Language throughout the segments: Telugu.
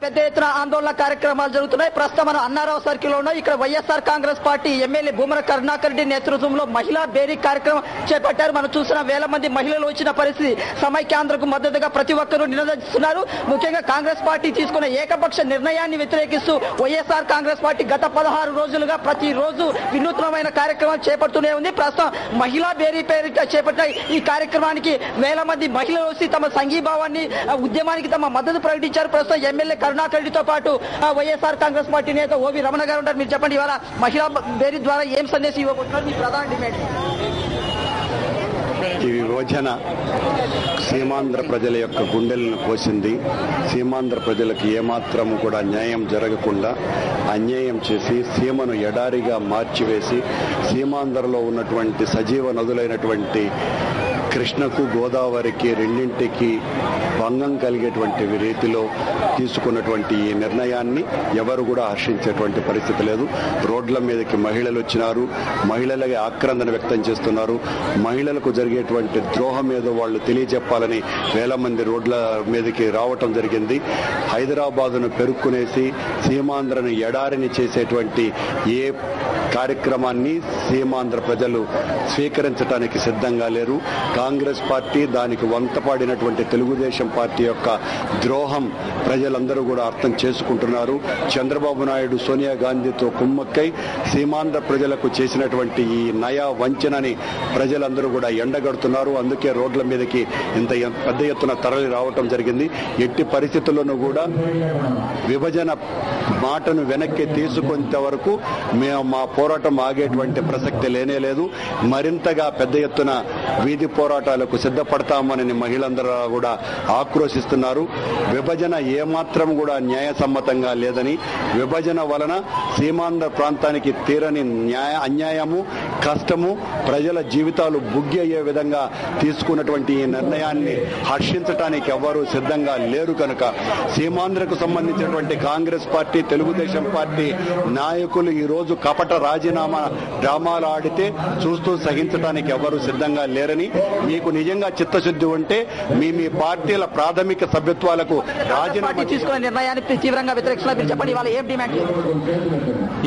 పెద్ద ఎత్తున ఆందోళన కార్యక్రమాలు జరుగుతున్నాయి. ప్రస్తుతం మనం అన్నారావు సర్కిల్ లో ఉన్నాం. ఇక్కడ వైఎస్ఆర్ కాంగ్రెస్ పార్టీ ఎమ్మెల్యే భూమన కరుణాకర్ రెడ్డి నేతృత్వంలో మహిళా బేరీ కార్యక్రమం చేపట్టారు. మనం చూసిన వేల మంది మహిళలు వచ్చిన పరిస్థితి. సమైక్యాంధ్రకు మద్దతుగా ప్రతి ఒక్కరూ నినదిస్తున్నారు. ముఖ్యంగా కాంగ్రెస్ పార్టీ తీసుకున్న ఏకపక్ష నిర్ణయాన్ని వ్యతిరేకిస్తూ వైఎస్ఆర్ కాంగ్రెస్ పార్టీ గత 16 రోజులుగా ప్రతిరోజు వినూత్నమైన కార్యక్రమం చేపడుతూనే ఉంది. ప్రస్తుతం మహిళా బేరీ పేరిట చేపట్టిన ఈ కార్యక్రమానికి వేల మంది మహిళలు వచ్చి తమ సంఘీభావాన్ని ఉద్యమానికి తమ మద్దతు ప్రకటించారు. ప్రస్తుతం ఎమ్మెల్యే కరుణాకర్ రెడ్డితో పాటు వైఎస్ఆర్ కాంగ్రెస్ పార్టీ నేత ఓవి రమణ గారు ఉంటారు. మీరు చెప్పండి, ఇవాళ మహిళా బేరీ ద్వారా ఏం సందేశం ఇవ్వబోతున్నారు? మీ ప్రధాన డిమాండ్? ఈ విభజన సీమాంధ్ర ప్రజల యొక్క గుండెలను కోసింది. సీమాంధ్ర ప్రజలకు ఏమాత్రము కూడా న్యాయం జరగకుండా అన్యాయం చేసి సీమను ఎడారిగా మార్చివేసి సీమాంధ్రలో ఉన్నటువంటి సజీవ నదులైనటువంటి కృష్ణకు గోదావరికి రెండింటికి భంగం కలిగేటువంటి రీతిలో తీసుకున్నటువంటి ఈ నిర్ణయాన్ని ఎవరు కూడా హర్షించేటువంటి పరిస్థితి లేదు. రోడ్ల మీదకి మహిళలు వచ్చినారు. మహిళలకి ఆక్రందన వ్యక్తం చేస్తున్నారు. మహిళలకు జరిగేటువంటి ద్రోహం ఏదో వాళ్ళు తెలియజెప్పాలని వేల మంది రోడ్ల మీదకి రావటం జరిగింది. హైదరాబాదును పెరుక్కునేసి సీమాంధ్రను ఎడారిని చేసేటువంటి ఏ కార్యక్రమాన్ని సీమాంధ్ర ప్రజలు స్వీకరించడానికి సిద్ధంగా లేరు. కాంగ్రెస్ పార్టీ దానికి వంతపాడినటువంటి తెలుగుదేశం పార్టీ యొక్క ద్రోహం ప్రజలందరూ కూడా అర్థం చేసుకుంటున్నారు. చంద్రబాబు నాయుడు సోనియా గాంధీతో కుమ్మక్కై సీమాంధ్ర ప్రజలకు చేసినటువంటి ఈ నయా వంచనని ప్రజలందరూ కూడా ఎండగడుతున్నారు. అందుకే రోడ్ల మీదకి ఇంత పెద్ద ఎత్తున తరలి రావటం జరిగింది. ఎట్టి పరిస్థితుల్లోనూ కూడా విభజన మాటను వెనక్కి తీసుకునేంత వరకు మేము మా పోరాటం ఆగేటువంటి ప్రసక్తి లేనే లేదు. మరింతగా పెద్ద ఎత్తున వీధి పోరాటాలకు సిద్ధపడతామని మహిళలందరూ కూడా ఆక్రోశిస్తున్నారు. విభజన ఏమాత్రం కూడా న్యాయసమ్మతంగా లేదని, విభజన వలన సీమాంధ్ర ప్రాంతానికి తీరని అన్యాయము, కష్టము, ప్రజల జీవితాలు బుగ్గి అయ్యే విధంగా తీసుకున్నటువంటి ఈ నిర్ణయాన్ని హర్షించడానికి ఎవరూ సిద్ధంగా లేరు. కనుక సీమాంధ్రకు సంబంధించినటువంటి కాంగ్రెస్ పార్టీ, తెలుగుదేశం పార్టీ నాయకులు ఈ రోజు కపట రాజీనామా డ్రామాలు ఆడితే చూస్తూ సహించడానికి ఎవరు సిద్ధంగా లేరని, మీకు నిజంగా చిత్తశుద్ధి ఉంటే మీ పార్టీల ప్రాథమిక సభ్యత్వాలకు రాజీనామా తీసుకున్న నిర్ణయాన్ని తీవ్రంగా వ్యతిరేకిస్తున్నారు. చెప్పండి, ఇవాళ ఏం డిమాండ్?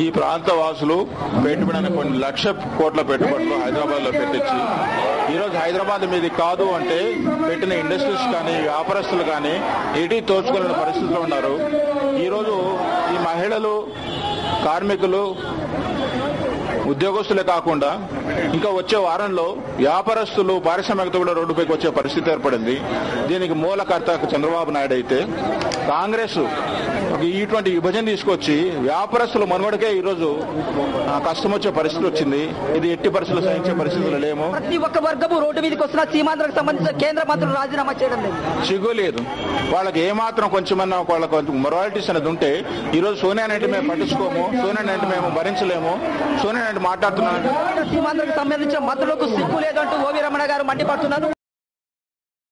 ఈ ప్రాంత వాసులు పెట్టుబడిన కొన్ని లక్ష కోట్ల పెట్టుబడులు హైదరాబాద్ లో పెట్టించి ఈరోజు హైదరాబాద్ మీది కాదు అంటే పెట్టిన ఇండస్ట్రీస్ కానీ వ్యాపారస్తులు కానీ ఏటీ తోచుకునే పరిస్థితిలో ఉన్నారు. ఈరోజు ఈ మహిళలు, కార్మికులు, ఉద్యోగస్తులే కాకుండా ఇంకా వచ్చే వారంలో వ్యాపారస్తులు, పారిశ్రామికత కూడా రోడ్డుపైకి వచ్చే పరిస్థితి ఏర్పడింది. దీనికి మూలకర్త చంద్రబాబు నాయుడు అయితే కాంగ్రెస్ ఇటువంటి విభజన తీసుకొచ్చి వ్యాపారస్తుల మనుగడకే ఈరోజు కష్టం వచ్చే పరిస్థితి వచ్చింది. ఇది ఎట్టి పరిస్థితులు సహించే పరిస్థితులు లేము. ప్రతి ఒక్క వర్గము రోడ్డు మీదకి వస్తున్న సీమాంధ్రకు సంబంధించిన కేంద్ర మంత్రులు రాజీనామా చేయడం లేదు. సిగ్గు లేదు వాళ్ళకి. ఏమాత్రం కొంచెమన్నా వాళ్ళకి మొరాలిటీస్ అనేది ఉంటే ఈరోజు సోనియా నాయుడు మేము పట్టించుకోము, సోనియా నాయుడు మేము భరించలేము, సోనియా నాయుడు మాట్లాడుతున్నాను. సీమాంధ్రకు సంబంధించిన మంత్రులకు సిగ్గు లేదంటూ ఓవి రమణ గారు మండిపడుతున్నారు.